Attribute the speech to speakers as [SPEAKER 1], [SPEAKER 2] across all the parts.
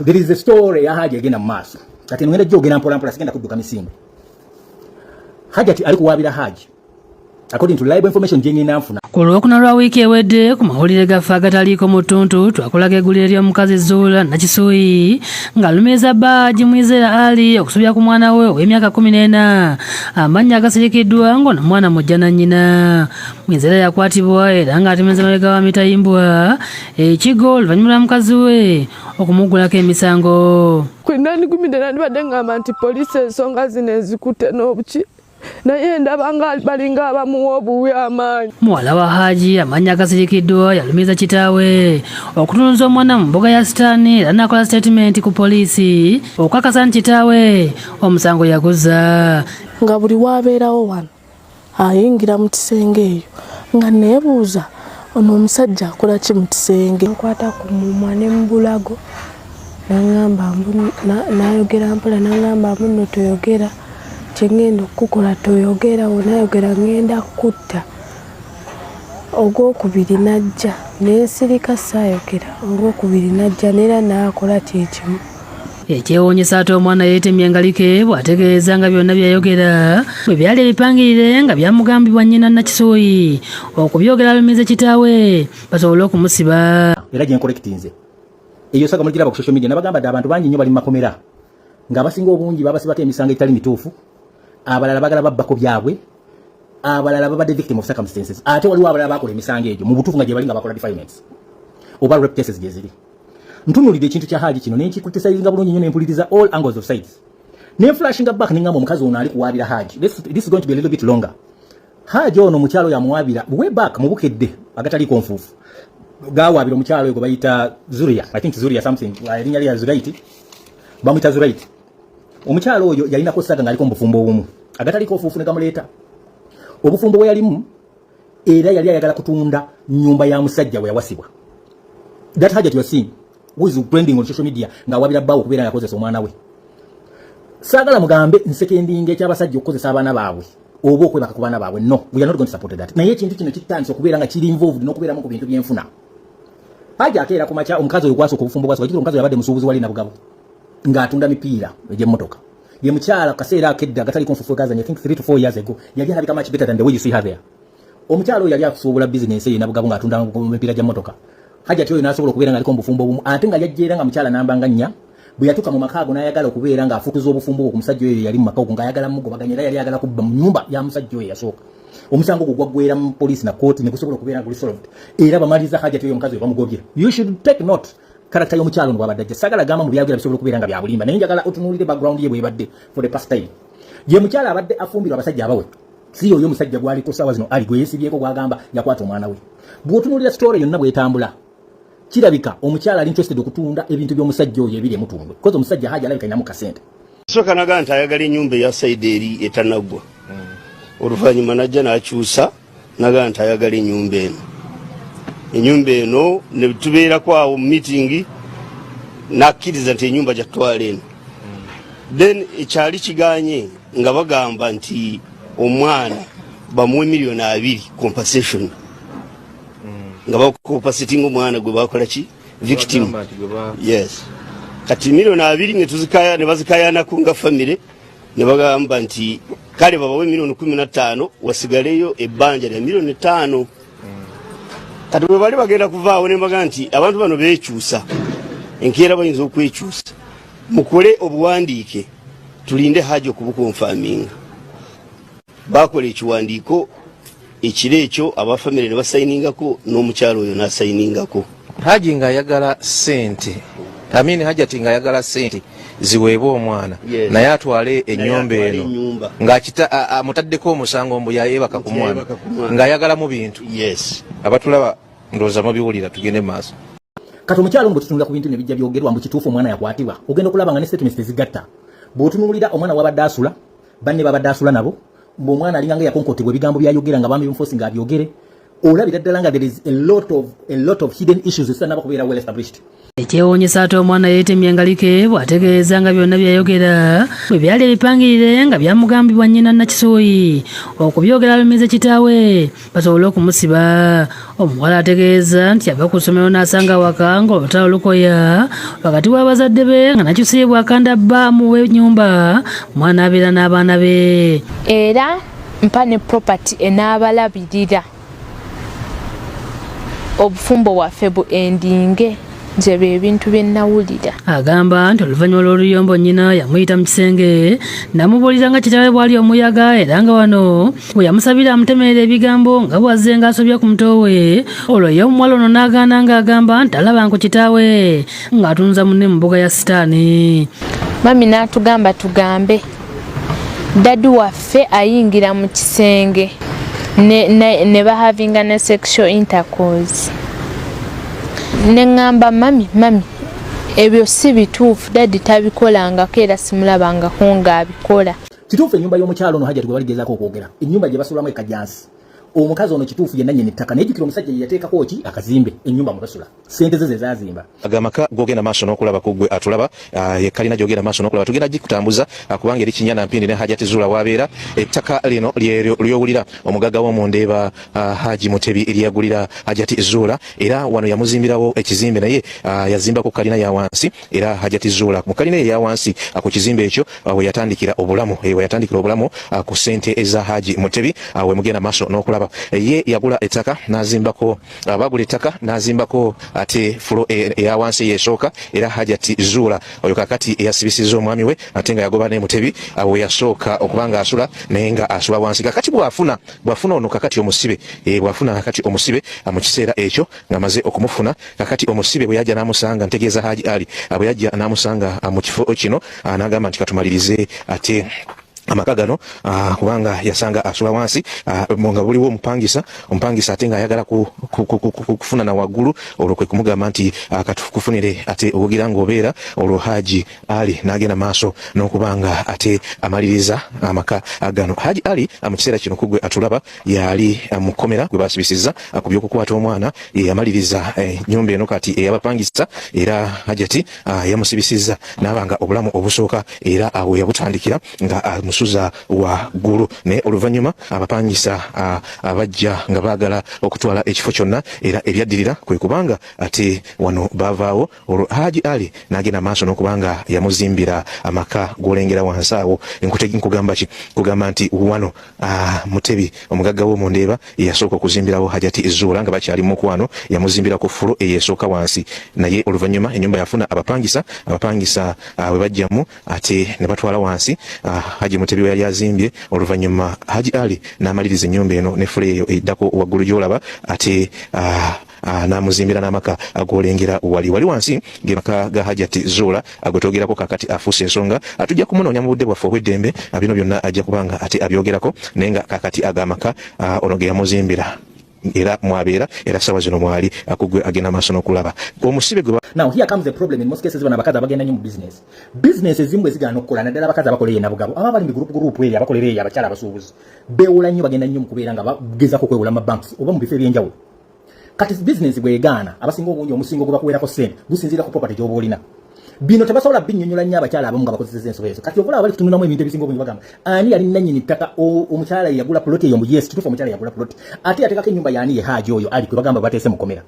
[SPEAKER 1] There is a story ya Haji agenda maso. Kati ngenda jogera mpola mpola sigenda kudduka misimbe. Haji ati alikuwabira Haji. According to reliable information jenye nanfuna.
[SPEAKER 2] Kulwokuna lwa wiki ewedde ku mawulire gaffe agataliko mutuntu twakolaga eggulire ly'omukazi Zuula Nakisuyi ng'alumiriza Baaji Mwizera Ali okusubya ku mwana we ow'emyaka 14 amannya agasirikiddwa ng'ono mwana mujja na nnyina. Mwizera yakwatibwa era ng'atemeza mabega wa mitayimbwa ekigo oluvannyuma lwa mukazi we okumuggulako emisango.
[SPEAKER 3] Kwenda nigumidde nandibadde ngamba nti poliisi ensonga zino ezikutte n'obuki naye ndaba balinga abamuwa obuwi amaanyi.
[SPEAKER 2] Muwala wa Haji amannya agasirikiddwa yalumiriza kitaawe okutunza omwana mu mbuga ya Sitaani era n'akola statement ku poliisi okukakasa nti kitaawe omusango yaguza.
[SPEAKER 3] Nga buli waabeerawo wano ayingira mu kisenge eyo nga neebuuza ono omusajja akola ki mu kisenge. Nkwata ku mumwa ne mu bulago n'angamba n'ayogera mpola n'angamba nno toyogera kyengenda okukola toyogera onayogera ngenda kutta. Ogwokubiri najja n'ensirika saayogera ogwokubiri najja neera naakola kyekimu.
[SPEAKER 2] Ekyewuunyisa ate omwana yeetemye engalike bw'ategeeza nga byonna byayogera bwe byali ebipangirire nga byamugambibwa nnyina Nakisuyi okubyogera alumirize kitaawe basobole okumusiba.
[SPEAKER 1] Era gye nkolekitinze eyo saga muligira ku social media nabagamba dda abantu bangi nnyo bali mu makomera ng'abasinga obungi babasibako emisango etali mituufu, abalala bagala babbako byabwe, abalala babadde victim of circumstances, ate waliwo abalala bakola emisango egyo mu butuufu nga gye bali nga bakola defilements oba rape cases gye ziri. Ntunuulidde ekintu kya Haji kino nenkikriticizinga bulungi nnyo nempuliriza all angles of sides nenflashinga back nengamba omukazi ono ali kuwaabira Haji. This is going to be a little bit longer. Haji ono mukyalo yamuwaabira way back mu bukedde agataliiko nfuufu gawaabira omukyalo oyo gwe bayita Zuria, I think Zuria something, erinnya lya Zuraiti bamuyita Zuraiti. Omukyalo oyo yalinako saga ng'aliko mu bufumbo obumu agataliko ofuufu ne gamuleeta obufumbo bwe yalimu era yali ayagala kutunda nnyumba ya musajja we yawasibwa. That Haji you are seeing who is trending on social media ng'awabira bbawo okubeera yakozesa omwana we. Saagala mugambe nsekendinga ekyabasajja okukozesa abaana baabwe oba okwebaka ku baana baabwe. No, we are not going to support that. Naye ekintu kino kitandise okubeera nga kiri involved n'okubeeramu ku bintu byenfuna. Haji akeera ku makya omukazi oyo gwasooka obufumbo bwasooka kikira omukazi yabadde musuubuzi wali nabugabo ng'atunda mipiira egy'emmotoka. Ye mukyala kaseera akedde agatali nfuufu gazanye I think 3 to 4 years ago yali alabika much better than the way you see her there. Omukyala oyo yali akusuubula business eyo nabugabo ng'atunda mipiira gy'emmotoka. Haji ati oyo n'asobola okubeera ng'aliko mu bufumbo obumu ate nga yajjeera nga mukyala nambanga nnya bwe yatuuka mu maka ago n'ayagala okubeera ng'afutuza obufumbo ku musajja oyo yali mu maka ogo ng'ayagala mugobaganya era yali ayagala kubba mu nyumba ya musajja oyo yasooka. Omusango gwo gwaggweera mu poliisi na kooti ne gusobola okubeera nga resolved era bamaliriza Haji ati oyo omukazi oyo bamugobye. You should take note karakta y'omukyalo ono bw'abadde ajja. Sagala gamba mu byagala bisobola okubeera nga bya bulimba naye njagala otunuulire background ye bw'ebadde for the past time. Ye mukyala abadde afumbirwa abasajja abawe si oyo omusajja gwaliko ssaawa zino ali gwe yeesibyeko gwagamba yakwata omwana we. Bw'otunuulira story yonna bw'etambula kirabika omukyala ali interested okutunda ebintu by'omusajja oyo ebiri emutundwe because omusajja Haji alabika alinamu kasente.
[SPEAKER 4] Soka naga nti ayagala ennyumba eya sayidi eri etanaggwa. Oluvannyuma najja n'akyusa naga nti ayagala ennyumba eno. Ennyumba eno ne tubeerako awo mu meeting n'akkiriza nti ennyumba gyatwala eno. Then ekyali kiganye nga bagamba nti omwana bamuwe $2,000,000 compensation. Nga bakompensatinga omwana gwe bakola ki victim. Yes. Kati $2,000,000 ne tuzikaya ne bazikayanako nga family ne bagamba nti kale babawe $15,000,000 wasigaleyo ebbanja lya $5,000,000. Kati bwe bali bagenda kuvaawo ne bagamba nti abantu bano beekyusa enkeera bayinza okwekyusa mukole obuwandiike tulinde Haji okubukonfaminga. Bakola ekiwandiiko ekiro ekyo abafamile ne basayiningako n'omukyalo oyo n'asayiningako.
[SPEAKER 5] Haji ng'ayagala ssente Haji ati ng'ayagala ssente ziweebwe omwana naye atwale ennyumba eno ng'akita amutaddeko omusango mbu yayeebaka ku mwana ng'ayagala mu bintu.
[SPEAKER 4] Yes.
[SPEAKER 5] Abatulaba ndowooza mubiwulira tugende maaso.
[SPEAKER 1] Kati omukyalo ono bwetutunula ku bintu ne bijja byogerwa mbu kituufu omwana yakwatibwa ogenda okulaba nga ne statements tezigatta. Bw'otunuulira omwana wabadde asula banne babadde asula nabo ng'omwana alinganga yakonkotebwa ebigambo byayogera nga bambi bimuforce nga abyogere olabira ddala nga there is a lot of hidden issues ezitanaba kubeera well established.
[SPEAKER 2] Ekyewuunyisa ate omwana yeetemye engalike bw'ategeeza nga byonna byayogera bwe byali ebipangirire nga byamugambibwa nnyina Nakisuuyi okubyogera alumize kitaawe basobole okumusiba. Omuwala ategeeza nti yava ku ssomero n'asanga waka ng'olutalo lukoya wakati w'abazadde be nga Nakisuuyi bw'akanda bbaamu w'ennyumba omwana abeera n'abaana be.
[SPEAKER 6] Era mpa ne property enaabalabirira obufumbo bwaffe bu endinge nze bye bintu bye nnawulira.
[SPEAKER 2] Agamba nti oluvannyuma lw'oluyombo nnyina yamuyita mu kisenge n'amubuulira nga kitaawe bw'ali omuyaga era nga wano bwe yamusabira amutemerera ebigambo nga bw'azze ng'asobya ku muto we. Olwo ye omuwala ono n'agaana ng'agamba nti alaba nku kitaawe ng'atunza munne mu mbuga ya sitaani.
[SPEAKER 6] Mami n'atugamba tugambe dadi waffe ayingira mu kisenge ne bahavinga ne sexual intercourse. Nengamba mami ebyo si bituufu dadi tabikolangako era simulabangako ng'abikola.
[SPEAKER 1] Kituufu ennyumba y'omukyalo ono Hajjati gwe baligezaako okwogera ennyumba gye basulamu ekajjansi. Omukazi ono kituufu yenna nnyini ttaka naye jjukira omusajja ye yateekako ki akazimbe ennyumba mwe basula ssente ze zazimba.
[SPEAKER 5] Agamaka gogenda maaso n'okulaba kugwe atulaba yekalina gyogenda maaso n'okulaba tugenda gikutambuza kubanga eri Kinyana Mpindi ne Hajjati Zuula wabeera ettaka lino lyowulira omugagga w'omundeeba Haji Mutebi eryagulira Hajjati Zuula era wano yamuzimbirawo ekizimbe naye yazimbako kalina ya wansi era Hajjati Zuula mu kalina ya wansi ku kizimbe ekyo we yatandikira obulamu ku ssente eza Haji Mutebi we mugenda maaso n'okulaba ye yagula ettaka nazimbako abagula ettaka nazimbako ate fulo eya wansi yesooka era Hajjati Zuula oyo kakati eyasibisiza omwami we ate nga yagoba ne Mutebi we yasooka okubanga asula naye nga asula wansi kakati bwafuna ono kakati omusibe bwafuna kakati omusibe mu kiseera ekyo nga maze okumufuna kakati omusibe bwe yajja n'amusanga ntegeeza Haji Ali bwe yajja n'amusanga mu kifo kino n'agamba nti katumalirize ate amaka gano kubanga yasanga asula wansi nga buliwo omupangisa ate nga ayagala kufuna na waggulu olwo kwe kumugamba nti katukufunire ate obugira ng'obeera olwo Haji Ali n'agenda maaso n'okubanga ate amaliriza amaka gano. Haji Ali mu kiseera kino kugwe atulaba yali mukomera gwe basibisiza ku by'okukwata omwana yamaliriza ennyumba eno kati ey'abapangisa era Hajjati yamusibisiza n'abanga obulamu obusooka era awo yabutandikira nga musuza waggulu ne oluvannyuma abapangisa abajja nga baagala okutwala ekifo kyonna era ebyaddirira kwe kubanga ate wano baavaawo olwo Haji Ali n'agenda maaso n'okubanga yamuzimbira amaka g'olengera wansi awo nkugamba ki kugamba nti wano Mutebi omugagga w'omundeeba yasooka okuzimbirawo Hajjati Zuula nga bakyali mu mukwano yamuzimbirako fulo eyesooka wansi naye oluvannyuma ennyumba yafuna abapangisa bwe bajjamu ate ne batwala wansi Haji Mutebi we yali azimbye oluvannyuma Haji Ali n'amaliriza ennyumba eno ne fulo eyo eddako waggulu gy'olaba ate n'amuzimbira n'amaka ag'olengera wali wansi ng'amaka ga Hajjati Zuula agotwogerako kakati afuuse ensonga atujja kumunoonya mu budde bwaffe obw'eddembe bino byonna ajja kubanga ate abyogerako naye nga kakati ag'amaka ono ge yamuzimbira era mwabeera era sawa zino mwali akugwe agenda maaso n'okulaba omusibe gwe.
[SPEAKER 1] Now here comes the problem in most cases bana bakazi abagenda nnyo mu business ezimu ezigana okukola naddala abakazi abakolera nabugabo aba bali mu group eri abakolera eri abakyala abasuubuzi beewola nnyo bagenda nnyo mu kubeera nga bagezako kwewola mu banks oba mu bifo ebyenjawulo kati business bwegaana abasinga obungi omusingo gwe bakuweerako ssente gusinziira ku property gy'oba olina bino tebasobola binnyonnyola nnyo abakyala abamu nga bakozesa ensobo ezo kati okulaba bali kutunulamu ebintu ebisinga obungi bagamba ani yali nannyini ttaka omukyala yagula ploti eyo mu yes kituufu omukyala yagula ploti ate yateekako ennyumba yaani ye Haji oyo Ali kwe bagamba bateese mukomera.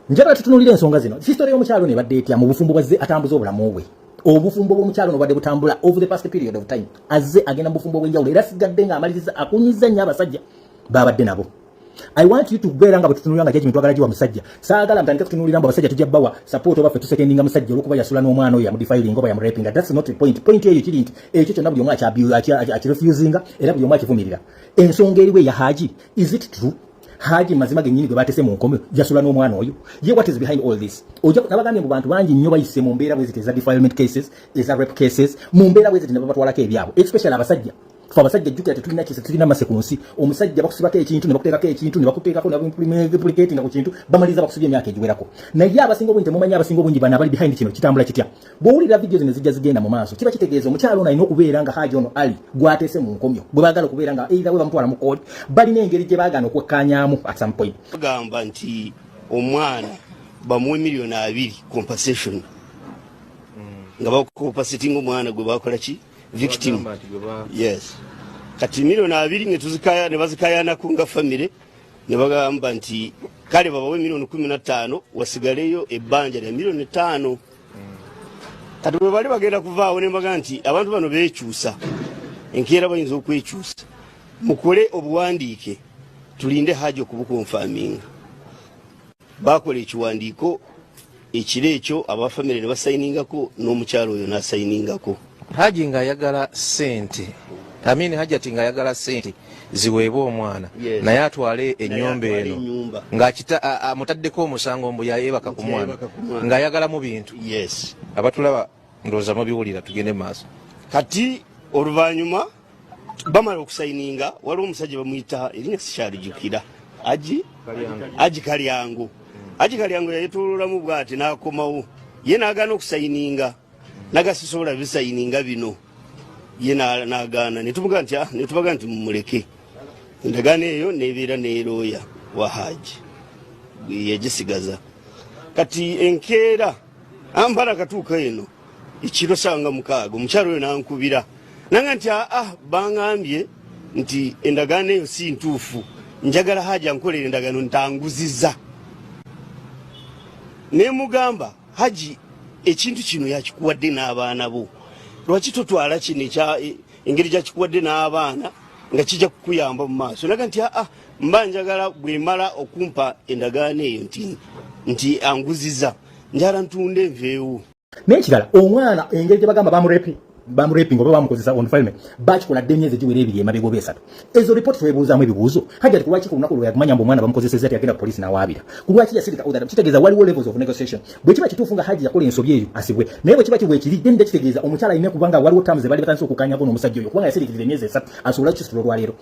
[SPEAKER 1] Njagala tutunuulire ensonga zino history y'omukyalo ne badde etya mu bufumbo bwazze atambuza obulamu bwe obufumbo bw'omukyalo no badde butambula over the past period of time azze agenda mu bufumbo bw'enjawulo era sigadde nga amaliriza akunyiza nnyo abasajja babadde nabo. I want you to bear nga batutunulira nga judgment twagala jiwa musajja saagala mtandika kutunulira abasajja tujja bawa support oba fe tusekendinga musajja olwokuba yasula n'omwana oyo yamudefiling oba yamuraping. That's not the point eyo kiri nti ekyo kyonna buli omu akirefusinga era buli omu akivumirira. Ensonga eriwe ya Haji, is it true? Haji mazima gennyini gwe batese mu nkomyo yasula n'omwana oyo ye what is behind all this? Ojja nabagambye mu bantu bangi nnyo bayise mu mbeera bweziti eza defilement cases eza rape cases mu mbeera bweziti ne babatwalako ebyabo especially abasajja. Fa abasajja jjukira tetulina kisa tulina masekunsi omusajja bakusibako ekintu ne bakuteekako ekintu ne bakuteekako implicating ku kintu bamaliriza bakusibya emyaka egiwerako naye abasinga obungi temumanyi abasinga obungi bana abali behind kino kitambula kitya bw'owulira videos ne zijja zigenda mu maaso kiba kitegeeza omukyalo ono alina okubeera nga Haji ono Ali gwateese mu nkomyo bwe baagala okubeera nga either we bamutwala mu koodi balina engeri gye baagana okwekkaanyaamu at some point.
[SPEAKER 4] Bagamba nti omwana bamuwe million 2 compensation nga bakompensating omwana gwe bakola ki victim yes kati million 2 ne tuzikaya ne bazikayana kunga family ne bagamba nti kale babawe million 15 wasigaleyo ebbanja lya million 5 kati bwe bali bagenda kuvaawo ne baga nti abantu bano beekyusa enkeera bayinza okwekyusa mukole obuwandiike tulinde haji okubukonfaminga bakola ekiwandiiko ekiro ekyo abafamile ne basayiningako n'omukyalo oyo n'asayiningako
[SPEAKER 5] haji nga ayagala sente amini haji ati nga ayagala sente ziweebwa omwana naye atwale ennyumba eno ng'akita amutaddeko omusango mbu yayeebaka ku mwana ng'ayagala mu bintu
[SPEAKER 4] yes
[SPEAKER 5] abatulaba ndowooza mubiwulira tugende maaso
[SPEAKER 4] kati oluvannyuma bamala okusayininga waliwo omusajja bamuyita erinnya sikyalijjukira aji kalyango yayetoololamu bw'ati n'akomawo ye n'agaana okusayininga nagasisobola bisayininga bino ye n'agaana netubaga nti mumuleke endagaano eyo nebeera neerooya wa haji yagisigaza kati enkeera ampala katuuka eno ekiro sanga 6 omukyalo oyo nankubira nanga nti baŋŋambye nti endagaano eyo si ntuufu njagala haji ankolera endagaano ntanguzizza nemugamba haji ekintu kino yakikuwadde n'abaana bo lwaki totwala kino engeri gyakikuwadde n'abaana nga kijja kukuyamba mu maaso naga nti mba njagala bwemala okumpa endagaano eyo nti anguziza njala ntunde enveewo
[SPEAKER 1] n'ekirala omwana engeri gye bagamba bamurepinga oba bamukozesa onfalme bakikola dde emyezi egiwera 2 emabega oba 3 ezo ripooti twebuuzaamu ebibuuzo hajja ati kulwaki ku lunaku lwe yakumanya mbu omwana bamukozeseza ati agenda poliisi n'awaabira kulwaki yasirika odara kitegeeza waliwo levels of negotiation bwe kiba kituufu nga hajji yakola ensobi eyo asibwe naye bwe kiba kibwekiri dde kitegeeza omukyala alina kubanga waliwo terms ze bali batandise okukanyako n'omusajja oyo kubanga yasirikirira emyezi 3 asobola kukisitula olwaleero